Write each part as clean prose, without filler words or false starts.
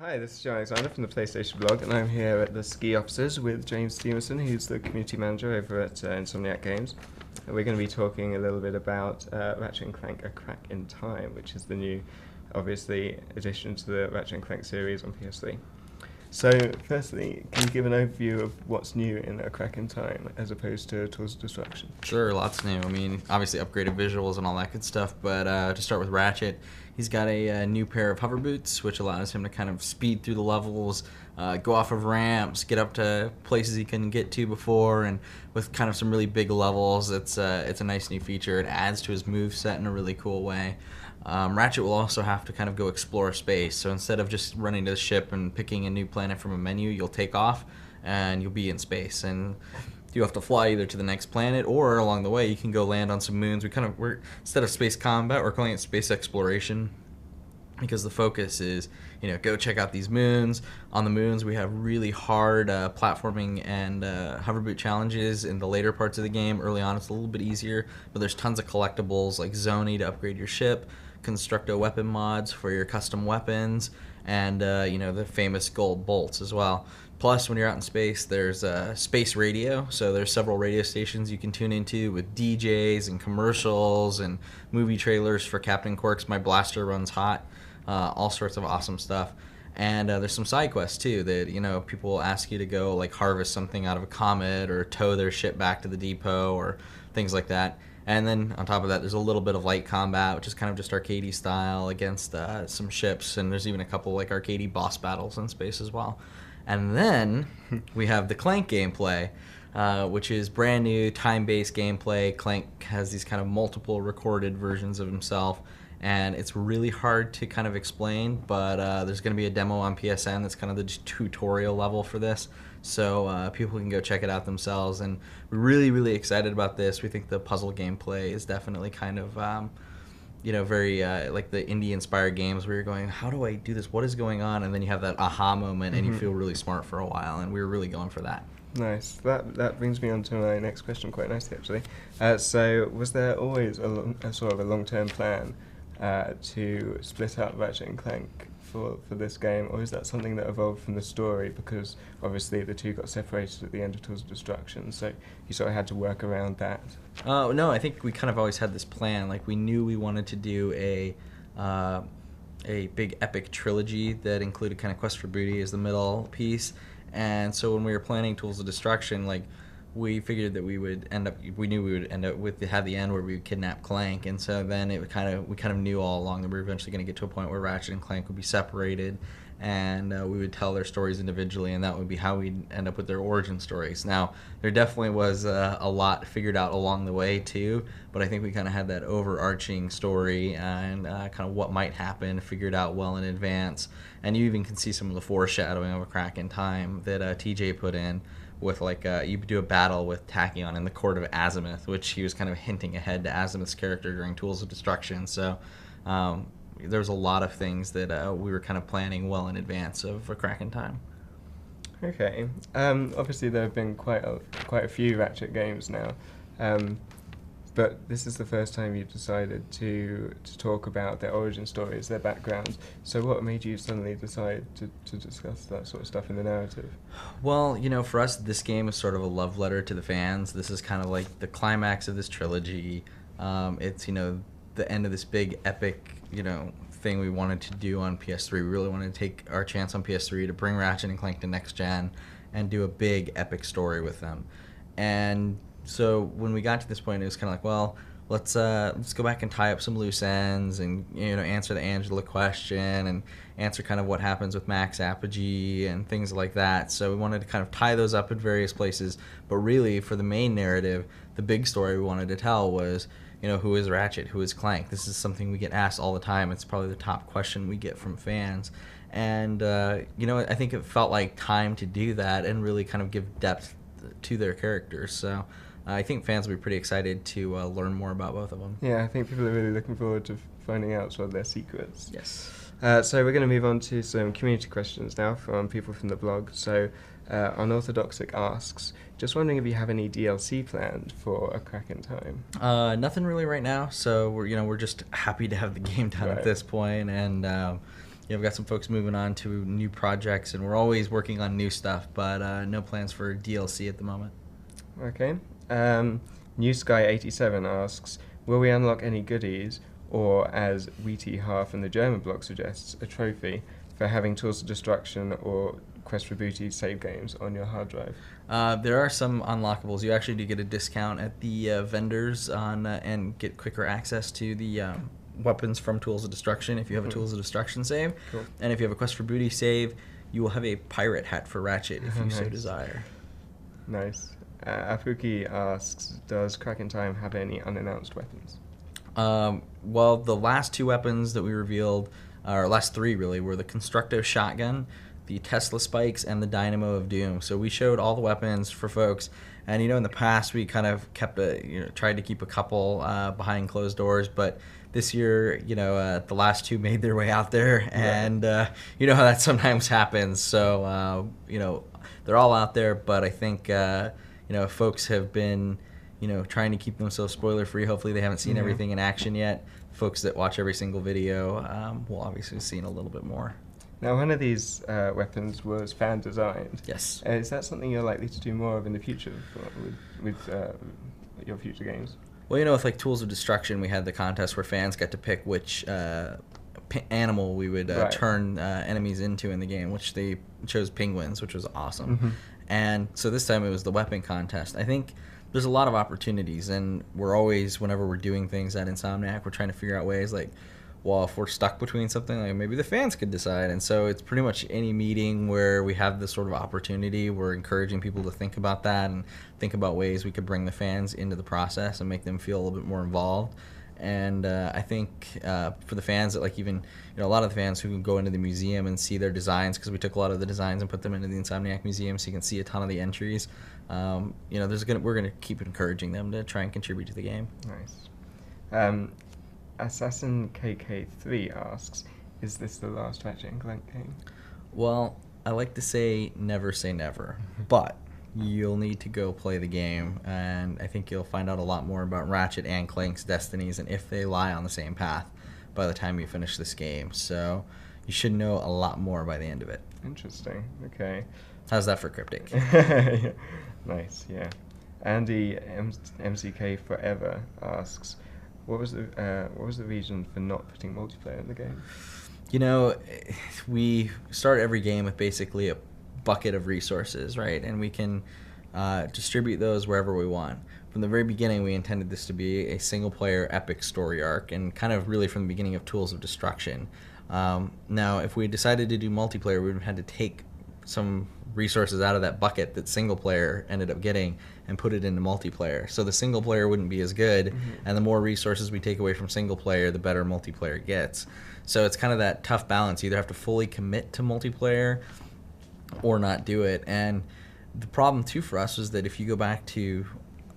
Hi, this is John Alexander from the PlayStation blog, and I'm here at the Ski Offices with James Stevenson, who's the community manager over at Insomniac Games. And we're going to be talking a little bit about Ratchet and Clank: A Crack in Time, which is the new, obviously, addition to the Ratchet and Clank series on PS3. So, firstly, can you give an overview of what's new in A Crack in Time as opposed to Tools of Destruction? Sure, lots new. I mean, obviously upgraded visuals and all that good stuff, but to start with Ratchet, he's got a new pair of hover boots, which allows him to kind of speed through the levels, go off of ramps, get up to places he couldn't get to before, and with kind of some really big levels, it's a nice new feature. It adds to his moveset in a really cool way. Ratchet will also have to kind of go explore space, so instead of just running to the ship and picking a new planet from a menu, you'll take off and you'll be in space, and you have to fly either to the next planet or along the way you can go land on some moons. We're instead of space combat, we're calling it space exploration, because the focus is, go check out these moons. On the moons, we have really hard platforming and hoverboot challenges in the later parts of the game. Early on, it's a little bit easier, but there's tons of collectibles like Zoni to upgrade your ship, Constructo weapon mods for your custom weapons, and the famous gold bolts as well. Plus, when you're out in space, there's space radio, so there's several radio stations you can tune into with DJs and commercials and movie trailers for Captain Quark's My Blaster Runs Hot, all sorts of awesome stuff. And there's some side quests too that people will ask you to go like harvest something out of a comet or tow their ship back to the depot or things like that. And then on top of that, there's a little bit of light combat, which is kind of just arcadey style against some ships, and there's even a couple like arcadey boss battles in space as well. And then we have the Clank gameplay, which is brand new time-based gameplay. Clank has these kind of multiple recorded versions of himself, and it's really hard to kind of explain, but there's going to be a demo on PSN that's kind of the tutorial level for this, so people can go check it out themselves, and we're really, really excited about this. We think the puzzle gameplay is definitely kind of very like the indie-inspired games where you're going, how do I do this? What is going on? And then you have that aha moment, and you feel really smart for a while, and we were really going for that. Nice. That brings me on to my next question quite nicely, actually. So, was there always a sort of a long-term plan to split up Ratchet and Clank for this game, or is that something that evolved from the story? Because obviously the two got separated at the end of Tools of Destruction, so you sort of had to work around that. No, I think we kind of always had this plan. Like, we knew we wanted to do a big epic trilogy that included kind of Quest for Booty as the middle piece, and so when we were planning Tools of Destruction, like, we figured that we knew we would end up with the end where we would kidnap Clank, and so then we kind of knew all along that we were eventually going to get to a point where Ratchet and Clank would be separated, and we would tell their stories individually, and that would be how we'd end up with their origin stories. Now, there definitely was a lot figured out along the way too, but I think we kind of had that overarching story and kind of what might happen figured out well in advance, and you even can see some of the foreshadowing of A Crack in Time that TJ put in, with like you do a battle with Tachyon in the court of Azimuth, which he was kind of hinting ahead to Azimuth's character during Tools of Destruction. So there's a lot of things that we were kind of planning well in advance of A Crack in Time. Okay. Obviously there have been quite a few Ratchet games now, but this is the first time you've decided to talk about their origin stories, their backgrounds. So what made you suddenly decide to discuss that sort of stuff in the narrative? Well, for us, this game is sort of a love letter to the fans. This is kind of like the climax of this trilogy. It's, the end of this big epic, thing we wanted to do on PS3. We really wanted to take our chance on PS3 to bring Ratchet and Clank to next gen and do a big epic story with them. And so when we got to this point, it was kind of like, well, let's go back and tie up some loose ends and answer the Angela question and answer kind of what happens with Max Apogee and things like that. So we wanted to kind of tie those up in various places, but really for the main narrative, the big story we wanted to tell was, who is Ratchet, who is Clank? This is something we get asked all the time. It's probably the top question we get from fans, and I think it felt like time to do that and really kind of give depth to their characters. So I think fans will be pretty excited to learn more about both of them. Yeah, I think people are really looking forward to finding out sort of their secrets. Yes. So we're going to move on to some community questions now from people from the blog. So Unorthodoxic asks, just wondering if you have any DLC planned for A Crack in Time. Nothing really right now. So we're just happy to have the game done at this point, and I've got some folks moving on to new projects, and we're always working on new stuff, but no plans for DLC at the moment. Okay. New Sky 87 asks, will we unlock any goodies, or as Wheaty Half in the German blog suggests, a trophy for having Tools of Destruction or Quest for Booty save games on your hard drive? There are some unlockables. You actually do get a discount at the vendors on and get quicker access to the weapons from Tools of Destruction if you have a Tools of Destruction save. Cool. And if you have a Quest for Booty save, you will have a pirate hat for Ratchet if you Nice. so desire. Nice. Afuki asks, does Crack in Time have any unannounced weapons? Well, the last 2 weapons that we revealed, or last 3 really, were the Constructo Shotgun, the Tesla Spikes, and the Dynamo of Doom. So we showed all the weapons for folks, and in the past we kind of kept tried to keep a couple behind closed doors, but this year, the last 2 made their way out there, and you know how that sometimes happens. So they're all out there, but I think folks have been trying to keep themselves spoiler free. Hopefully they haven't seen everything in action yet. Folks that watch every single video will obviously see a little bit more. Now, one of these weapons was fan designed. Yes. Is that something you're likely to do more of in the future with your future games? Well, with like Tools of Destruction, we had the contest where fans got to pick which animal we would turn enemies into in the game, which they chose penguins, which was awesome. And so this time it was the weapon contest. I think there's a lot of opportunities, and we're always, whenever we're doing things at Insomniac, we're trying to figure out ways like, well, if we're stuck between something, like maybe the fans could decide. And so it's pretty much any meeting where we have this sort of opportunity, we're encouraging people to think about that and think about ways we could bring the fans into the process and make them feel a little bit more involved. And I think for the fans that even a lot of the fans who can go into the museum and see their designs, because we took a lot of the designs and put them into the Insomniac Museum, so you can see a ton of the entries. We're gonna keep encouraging them to try and contribute to the game. Nice. Assassin KK3 asks, is this the last Ratchet and Clank game? Well, I like to say never, but you'll need to go play the game, and I think you'll find out a lot more about Ratchet and Clank's destinies and if they lie on the same path by the time you finish this game. So you should know a lot more by the end of it. Interesting. Okay. How's that for cryptic? Nice. Yeah. Andy MCK Forever asks, what was the reason for not putting multiplayer in the game? We start every game with basically a bucket of resources, right? And we can distribute those wherever we want. From the very beginning, we intended this to be a single-player epic story arc, and kind of really from the beginning of Tools of Destruction. Now, if we decided to do multiplayer, we would have had to take some resources out of that bucket that single player ended up getting and put it into multiplayer. So the single player wouldn't be as good, and the more resources we take away from single player, the better multiplayer gets. So it's kind of that tough balance. You either have to fully commit to multiplayer or not do it. And the problem too for us was that if you go back to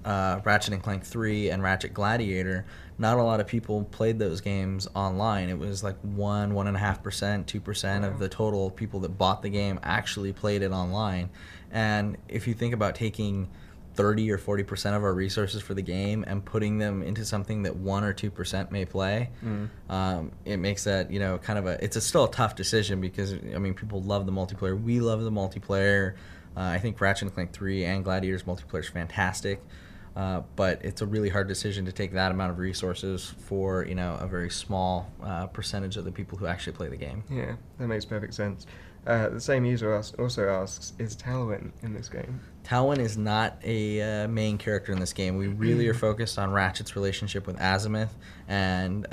Ratchet and Clank 3 and Ratchet Gladiator, not a lot of people played those games online. It was like 1.5%, 2% of the total people that bought the game actually played it online. And if you think about taking 30 or 40% of our resources for the game and putting them into something that 1 or 2% may play, it makes that it's still a tough decision, because people love the multiplayer. We love the multiplayer. I think Ratchet and Clank 3 and Gladiator's multiplayer is fantastic. But it's a really hard decision to take that amount of resources for a very small percentage of the people who actually play the game. Yeah, that makes perfect sense. The same user also asks, is Talwyn in this game? Talwyn is not a main character in this game. We really are focused on Ratchet's relationship with Azimuth, and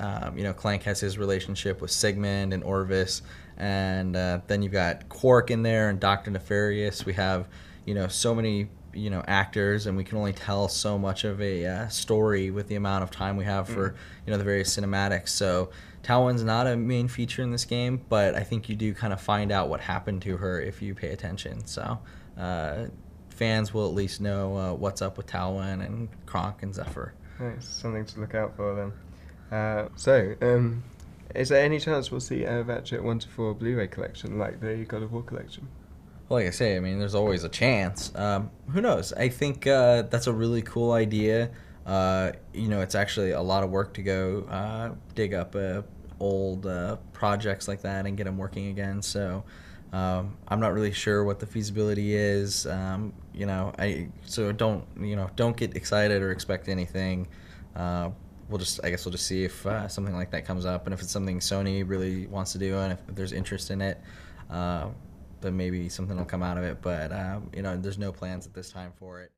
Clank has his relationship with Sigmund and Orvis, and then you've got Quark in there and Dr. Nefarious. We have so many actors, and we can only tell so much of a story with the amount of time we have for the various cinematics. So Talwyn's not a main feature in this game, but I think you do kind of find out what happened to her if you pay attention. So fans will at least know what's up with Talwyn and Kronk and Zephyr. Nice, something to look out for then. Is there any chance we'll see a Ratchet 1-4 Blu-ray collection like the God of War collection? Well, like I say, there's always a chance. Who knows? I think that's a really cool idea. It's actually a lot of work to go dig up a old projects like that and get them working again. So I'm not really sure what the feasibility is. So don't get excited or expect anything. I guess we'll just see if something like that comes up, and if it's something Sony really wants to do, and if there's interest in it, then maybe something will come out of it. But there's no plans at this time for it.